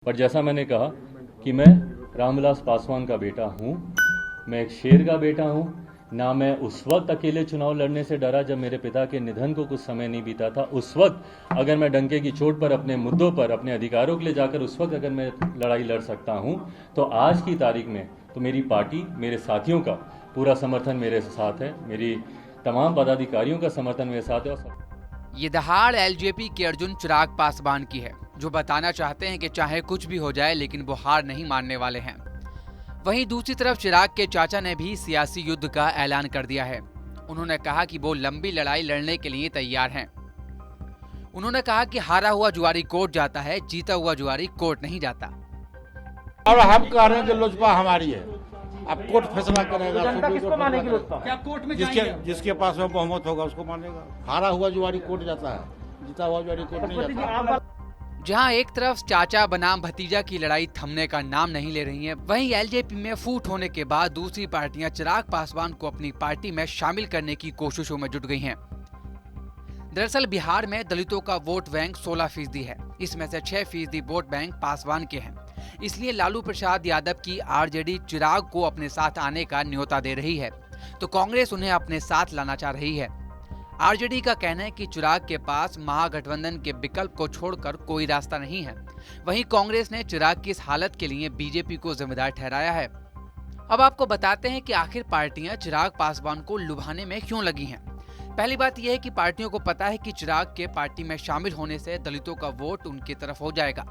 पर जैसा मैंने कहा कि मैं रामविलास पासवान का बेटा हूँ, मैं एक शेर का बेटा हूँ। ना मैं उस वक्त अकेले चुनाव लड़ने से डरा जब मेरे पिता के निधन को कुछ समय नहीं बीता था। उस वक्त अगर मैं डंके की चोट पर अपने मुद्दों पर अपने अधिकारों के लिए जाकर उस वक्त अगर मैं लड़ाई लड़ सकता हूँ, तो आज की तारीख में तो मेरी पार्टी, मेरे साथियों का पूरा समर्थन मेरे साथ है, मेरी तमाम पदाधिकारियों का समर्थन मेरे साथ है। और ये दहाड़ एलजेपी के अर्जुन चिराग पासवान की है, जो बताना चाहते हैं कि चाहे कुछ भी हो जाए लेकिन वो हार नहीं मानने वाले हैं। वहीं दूसरी तरफ चिराग के चाचा ने भी सियासी युद्ध का ऐलान कर दिया है। उन्होंने कहा कि वो लंबी लड़ाई लड़ने के लिए तैयार हैं। उन्होंने कहा कि हारा हुआ जुआरी कोर्ट जाता है, जीता हुआ जुआरी कोर्ट नहीं जाता। और हम कह रहे हैं कि लोजपा हमारी है, अब कोर्ट फैसला करेगा। जनता किसको मानेगी लोजपा? क्या कोर्ट में जाएंगे? जिसके पास में बहुमत होगा उसको मानेगा। हारा हुआ जुआरी कोर्ट जाता है, जीता हुआ जुआरी कोर्ट नहीं जाता। जहां एक तरफ चाचा बनाम भतीजा की लड़ाई थमने का नाम नहीं ले रही है, वहीं एलजेपी में फूट होने के बाद दूसरी पार्टियां चिराग पासवान को अपनी पार्टी में शामिल करने की कोशिशों में जुट गई हैं। दरअसल बिहार में दलितों का वोट बैंक 16% है। इसमें से 6% वोट बैंक पासवान के हैं। इसलिए लालू प्रसाद यादव की आरजेडी चिराग को अपने साथ आने का न्योता दे रही है, तो कांग्रेस उन्हें अपने साथ लाना चाह रही है। आरजेडी का कहना है कि चिराग के पास महागठबंधन के विकल्प को छोड़कर कोई रास्ता नहीं है। वहीं कांग्रेस ने चिराग की इस हालत के लिए बीजेपी को जिम्मेदार ठहराया है। अब आपको बताते हैं कि आखिर पार्टियां चिराग पासवान को लुभाने में क्यों लगी हैं। पहली बात यह है कि पार्टियों को पता है कि चिराग के पार्टी में शामिल होने से दलितों का वोट उनकी तरफ हो जाएगा।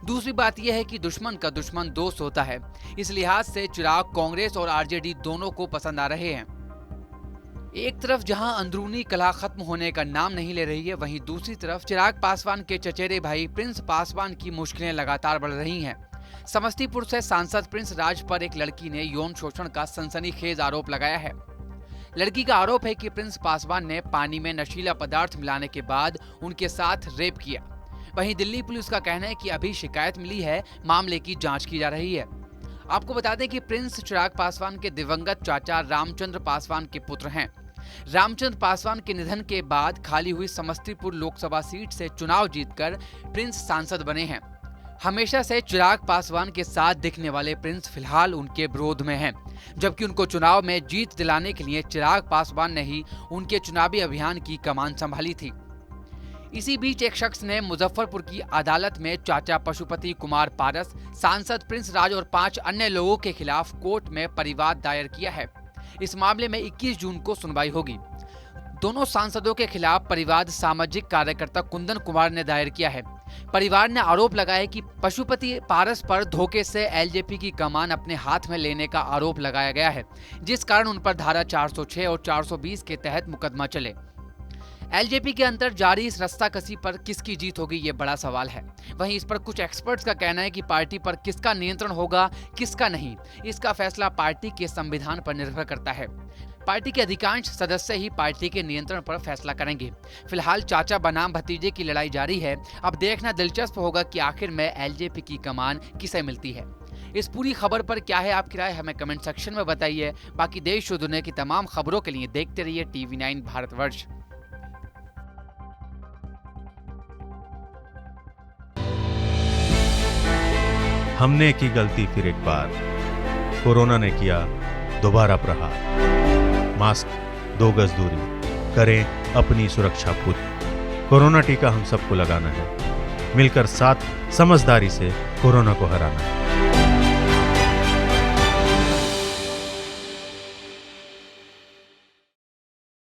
दूसरी बात यह है कि दुश्मन का दुश्मन दोस्त होता है। इस लिहाज से चिराग कांग्रेस और आरजेडी दोनों को पसंद आ रहे हैं। एक तरफ जहां अंदरूनी कलह खत्म होने का नाम नहीं ले रही है, वहीं दूसरी तरफ चिराग पासवान के चचेरे भाई प्रिंस पासवान की मुश्किलें लगातार बढ़ रही हैं। समस्तीपुर से सांसद प्रिंस राज पर एक लड़की ने यौन शोषण का सनसनीखेज आरोप लगाया है। लड़की का आरोप है कि प्रिंस पासवान ने पानी में नशीला पदार्थ मिलाने के बाद उनके साथ रेप किया। वहीं दिल्ली पुलिस का कहना है कि अभी शिकायत मिली है, मामले की जांच की जा रही है। आपको बता दें कि प्रिंस चिराग पासवान के दिवंगत चाचा रामचंद्र पासवान के पुत्र हैं। रामचंद्र पासवान के निधन के बाद खाली हुई समस्तीपुर लोकसभा सीट से चुनाव जीतकर प्रिंस सांसद बने हैं। हमेशा से चिराग पासवान के साथ दिखने वाले प्रिंस फिलहाल उनके विरोध में हैं, जबकि उनको चुनाव में जीत दिलाने के लिए चिराग पासवान ने ही उनके चुनावी अभियान की कमान संभाली थी। इसी बीच एक शख्स ने मुजफ्फरपुर की अदालत में चाचा पशुपति कुमार पारस, सांसद प्रिंस राज और 5 अन्य लोगों के खिलाफ कोर्ट में परिवाद दायर किया है। इस मामले में 21 जून को सुनवाई होगी। दोनों सांसदों के खिलाफ परिवाद सामाजिक कार्यकर्ता कुंदन कुमार ने दायर किया है। परिवार ने आरोप लगाया है कि पशुपति पारस पर धोखे से एलजेपी की कमान अपने हाथ में लेने का आरोप लगाया गया है, जिस कारण उन पर धारा 406 और 420 के तहत मुकदमा चले। एलजेपी के अंदर जारी इस रस्साकसी पर किसकी जीत होगी, ये बड़ा सवाल है। वहीं इस पर कुछ एक्सपर्ट्स का कहना है कि पार्टी पर किसका नियंत्रण होगा, किसका नहीं, इसका फैसला पार्टी के संविधान पर निर्भर करता है। पार्टी के अधिकांश सदस्य ही पार्टी के नियंत्रण पर फैसला करेंगे। फिलहाल चाचा बनाम भतीजे की लड़ाई जारी है। अब देखना दिलचस्प होगा कि आखिर में एलजेपी की कमान किसे मिलती है। इस पूरी खबर पर क्या है आपकी राय, हमें कमेंट सेक्शन में बताइए। बाकी देश और दुनिया की तमाम खबरों के लिए देखते रहिए TV9 भारतवर्ष। हमने की गलती फिर एक बार, कोरोना ने किया दोबारा प्रहार। मास्क, 2 गज दूरी, करें अपनी सुरक्षा खुद। कोरोना टीका हम सबको लगाना है, मिलकर साथ समझदारी से कोरोना को हराना है।